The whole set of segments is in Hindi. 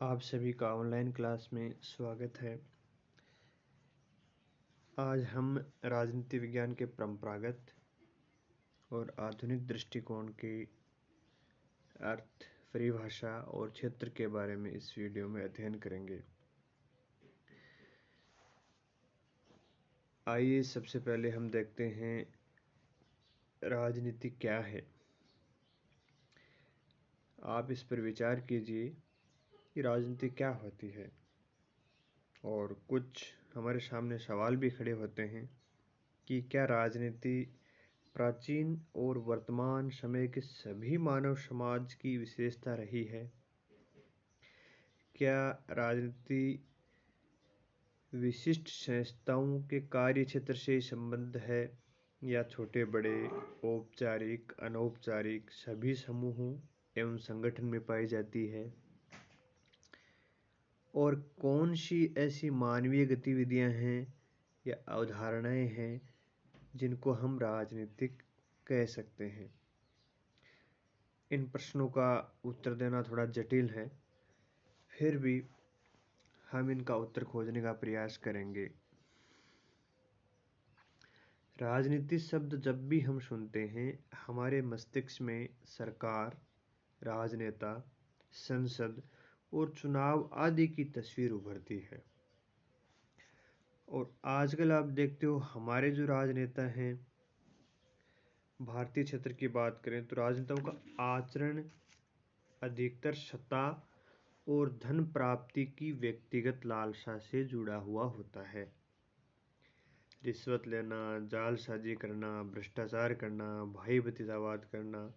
आप सभी का ऑनलाइन क्लास में स्वागत है। आज हम राजनीति विज्ञान के परंपरागत और आधुनिक दृष्टिकोण के अर्थ, परिभाषा और क्षेत्र के बारे में इस वीडियो में अध्ययन करेंगे। आइए सबसे पहले हम देखते हैं राजनीति क्या है। आप इस पर विचार कीजिए कि राजनीति क्या होती है, और कुछ हमारे सामने सवाल भी खड़े होते हैं कि क्या राजनीति प्राचीन और वर्तमान समय के सभी मानव समाज की विशेषता रही है? क्या राजनीति विशिष्ट संस्थाओं के कार्य क्षेत्र से संबद्ध है, या छोटे बड़े, औपचारिक, अनौपचारिक सभी समूहों एवं संगठन में पाई जाती है? और कौन सी ऐसी मानवीय गतिविधियां हैं या अवधारणाएं हैं जिनको हम राजनीतिक कह सकते हैं? इन प्रश्नों का उत्तर देना थोड़ा जटिल है, फिर भी हम इनका उत्तर खोजने का प्रयास करेंगे। राजनीति शब्द जब भी हम सुनते हैं, हमारे मस्तिष्क में सरकार, राजनेता, संसद और चुनाव आदि की तस्वीर उभरती है। और आजकल आप देखते हो हमारे जो राजनेता हैं, भारतीय क्षेत्र की बात करें तो राजनेताओं का आचरण अधिकतर सत्ता और धन प्राप्ति की व्यक्तिगत लालसा से जुड़ा हुआ होता है। रिश्वत लेना, जालसाजी करना, भ्रष्टाचार करना, भाई भतीजावाद करना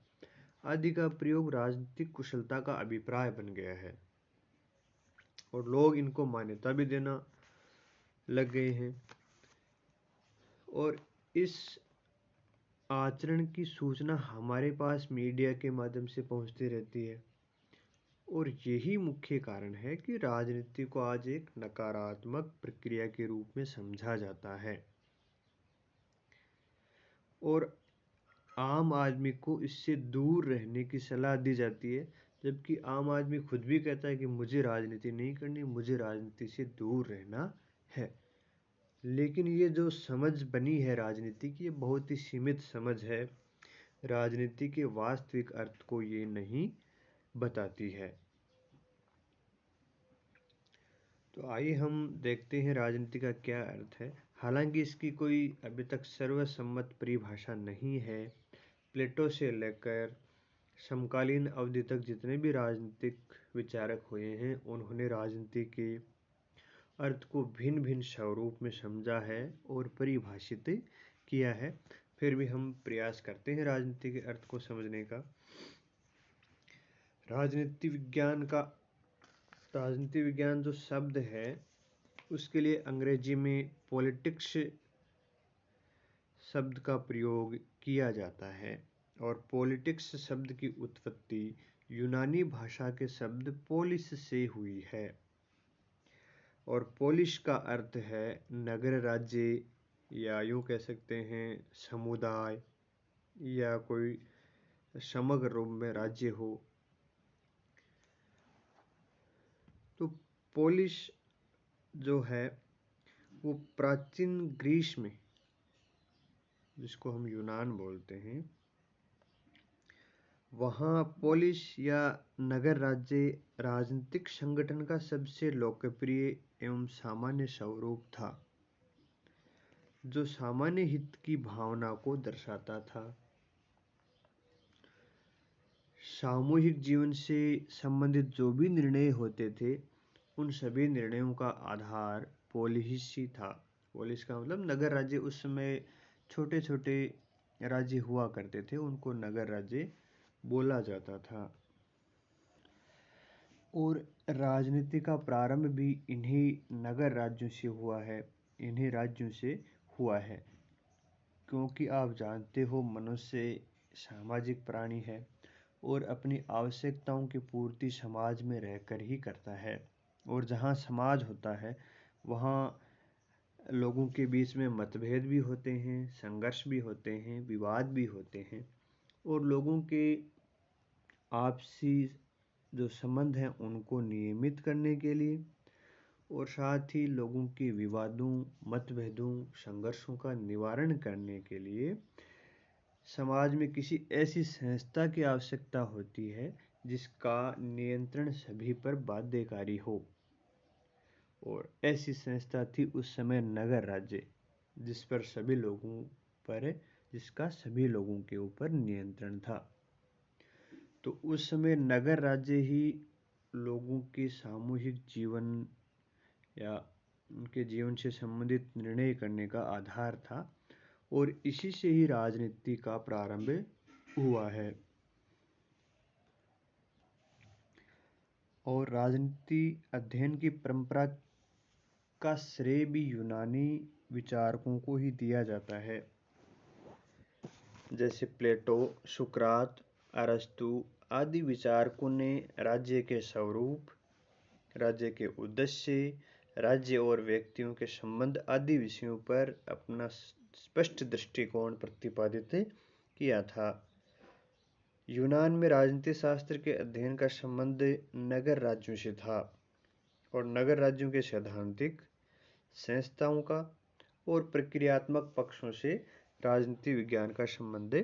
आदि का प्रयोग राजनीतिक कुशलता का अभिप्राय बन गया है, और लोग इनको मान्यता भी देना लग गए हैं। और इस आचरण की सूचना हमारे पास मीडिया के माध्यम से पहुंचती रहती है, और यही मुख्य कारण है कि राजनीति को आज एक नकारात्मक प्रक्रिया के रूप में समझा जाता है, और आम आदमी को इससे दूर रहने की सलाह दी जाती है, जबकि आम आदमी खुद भी कहता है कि मुझे राजनीति नहीं करनी, मुझे राजनीति से दूर रहना है। लेकिन ये जो समझ बनी है राजनीति की, ये बहुत ही सीमित समझ है। राजनीति के वास्तविक अर्थ को ये नहीं बताती है। तो आइए हम देखते हैं राजनीति का क्या अर्थ है। हालांकि इसकी कोई अभी तक सर्वसम्मत परिभाषा नहीं है। प्लेटो से लेकर समकालीन अवधि तक जितने भी राजनीतिक विचारक हुए हैं, उन्होंने राजनीति के अर्थ को भिन्न भिन्न स्वरूप में समझा है और परिभाषित किया है। फिर भी हम प्रयास करते हैं राजनीति के अर्थ को समझने का। राजनीति विज्ञान जो शब्द है, उसके लिए अंग्रेजी में पॉलिटिक्स शब्द का प्रयोग किया जाता है, और पॉलिटिक्स शब्द की उत्पत्ति यूनानी भाषा के शब्द पोलिस से हुई है, और पोलिस का अर्थ है नगर, राज्य, या यूँ कह सकते हैं समुदाय, या कोई समग्र रूप में राज्य हो। तो पोलिस जो है वो प्राचीन ग्रीस में, जिसको हम यूनान बोलते हैं, वहाँ पोलिस या नगर राज्य राजनीतिक संगठन का सबसे लोकप्रिय एवं सामान्य स्वरूप था, जो सामान्य हित की भावना को दर्शाता था। सामूहिक जीवन से संबंधित जो भी निर्णय होते थे, उन सभी निर्णयों का आधार पोलिस ही था। पोलिस का मतलब नगर राज्य। उस समय छोटे छोटे राज्य हुआ करते थे, उनको नगर राज्य बोला जाता था। और राजनीति का प्रारंभ भी इन्हीं नगर राज्यों से हुआ है, इन्हीं राज्यों से हुआ है, क्योंकि आप जानते हो मनुष्य सामाजिक प्राणी है और अपनी आवश्यकताओं की पूर्ति समाज में रहकर ही करता है। और जहाँ समाज होता है, वहाँ लोगों के बीच में मतभेद भी होते हैं, संघर्ष भी होते हैं, विवाद भी होते हैं, और लोगों के आपसी जो संबंध हैं उनको नियमित करने के लिए, और साथ ही लोगों के विवादों, मतभेदों, संघर्षों का निवारण करने के लिए समाज में किसी ऐसी संस्था की आवश्यकता होती है जिसका नियंत्रण सभी पर बाध्यकारी हो। और ऐसी संस्था थी उस समय नगर राज्य, जिसका सभी लोगों के ऊपर नियंत्रण था। तो उस समय नगर राज्य ही लोगों के सामूहिक जीवन या उनके जीवन से संबंधित निर्णय करने का आधार था, और इसी से ही राजनीति का प्रारंभ हुआ है। और राजनीति अध्ययन की परंपरा का श्रेय भी यूनानी विचारकों को ही दिया जाता है, जैसे प्लेटो, सुकरात, अरस्तु आदि विचारकों ने राज्य के स्वरूप, राज्य के उद्देश्य, राज्य और व्यक्तियों के संबंध आदि विषयों पर अपना स्पष्ट दृष्टिकोण प्रतिपादित किया था। यूनान में राजनीति शास्त्र के अध्ययन का संबंध नगर राज्यों से था, और नगर राज्यों के सैद्धांतिक, संस्थाओं का और प्रक्रियात्मक पक्षों से राजनीति विज्ञान का संबंध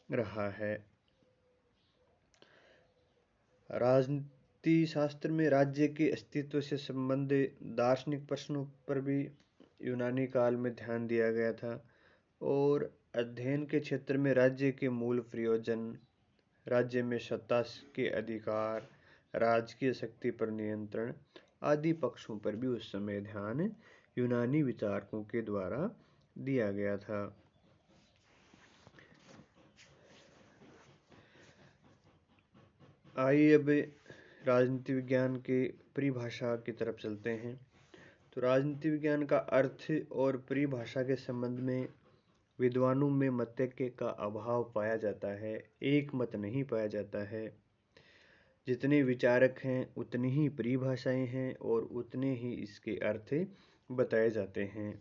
रहा है। राजनीति शास्त्र में राज्य के अस्तित्व से संबंधित दार्शनिक प्रश्नों पर भी यूनानी काल में ध्यान दिया गया था, और अध्ययन के क्षेत्र में राज्य के मूल प्रयोजन, राज्य में सत्ता के अधिकार, राजकीय शक्ति पर नियंत्रण आदि पक्षों पर भी उस समय ध्यान यूनानी विचारकों के द्वारा दिया गया था। आइए अब राजनीति विज्ञान के परिभाषा की तरफ चलते हैं। तो राजनीति विज्ञान का अर्थ और परिभाषा के संबंध में विद्वानों में मतैक्य का अभाव पाया जाता है, एक मत नहीं पाया जाता है। जितने विचारक हैं उतनी ही परिभाषाएं हैं और उतने ही इसके अर्थ बताए जाते हैं।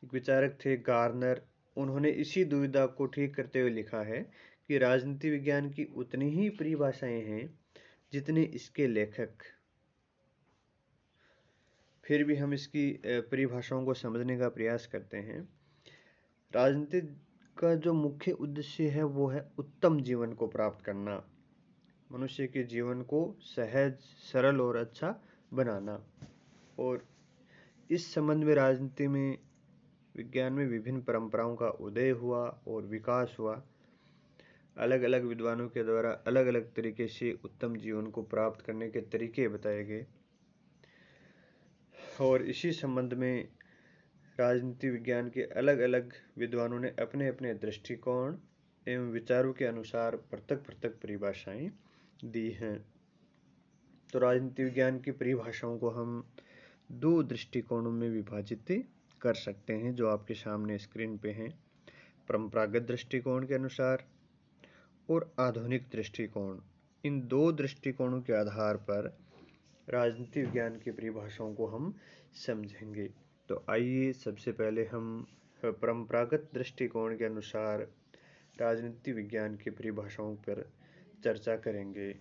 एक विचारक थे गार्नर, उन्होंने इसी दुविधा को ठीक करते हुए लिखा है कि राजनीति विज्ञान की उतनी ही परिभाषाएं हैं जितने इसके लेखक। फिर भी हम इसकी परिभाषाओं को समझने का प्रयास करते हैं। राजनीति का जो मुख्य उद्देश्य है वो है उत्तम जीवन को प्राप्त करना, मनुष्य के जीवन को सहज, सरल और अच्छा बनाना। और इस संबंध में राजनीति में विज्ञान में विभिन्न परंपराओं का उदय हुआ और विकास हुआ। अलग अलग विद्वानों के द्वारा अलग अलग तरीके से उत्तम जीवन को प्राप्त करने के तरीके बताए गए, और इसी संबंध में राजनीति विज्ञान के अलग अलग विद्वानों ने अपने अपने दृष्टिकोण एवं विचारों के अनुसार पृथक पृथक परिभाषाएं दी हैं। तो राजनीति विज्ञान की परिभाषाओं को हम दो दृष्टिकोणों में विभाजित कर सकते हैं, जो आपके सामने स्क्रीन पे हैं। परंपरागत दृष्टिकोण के अनुसार और आधुनिक दृष्टिकोण, इन दो दृष्टिकोणों के आधार पर राजनीति विज्ञान की परिभाषाओं को हम समझेंगे। तो आइए सबसे पहले हम परंपरागत दृष्टिकोण के अनुसार राजनीति विज्ञान की परिभाषाओं पर चर्चा करेंगे।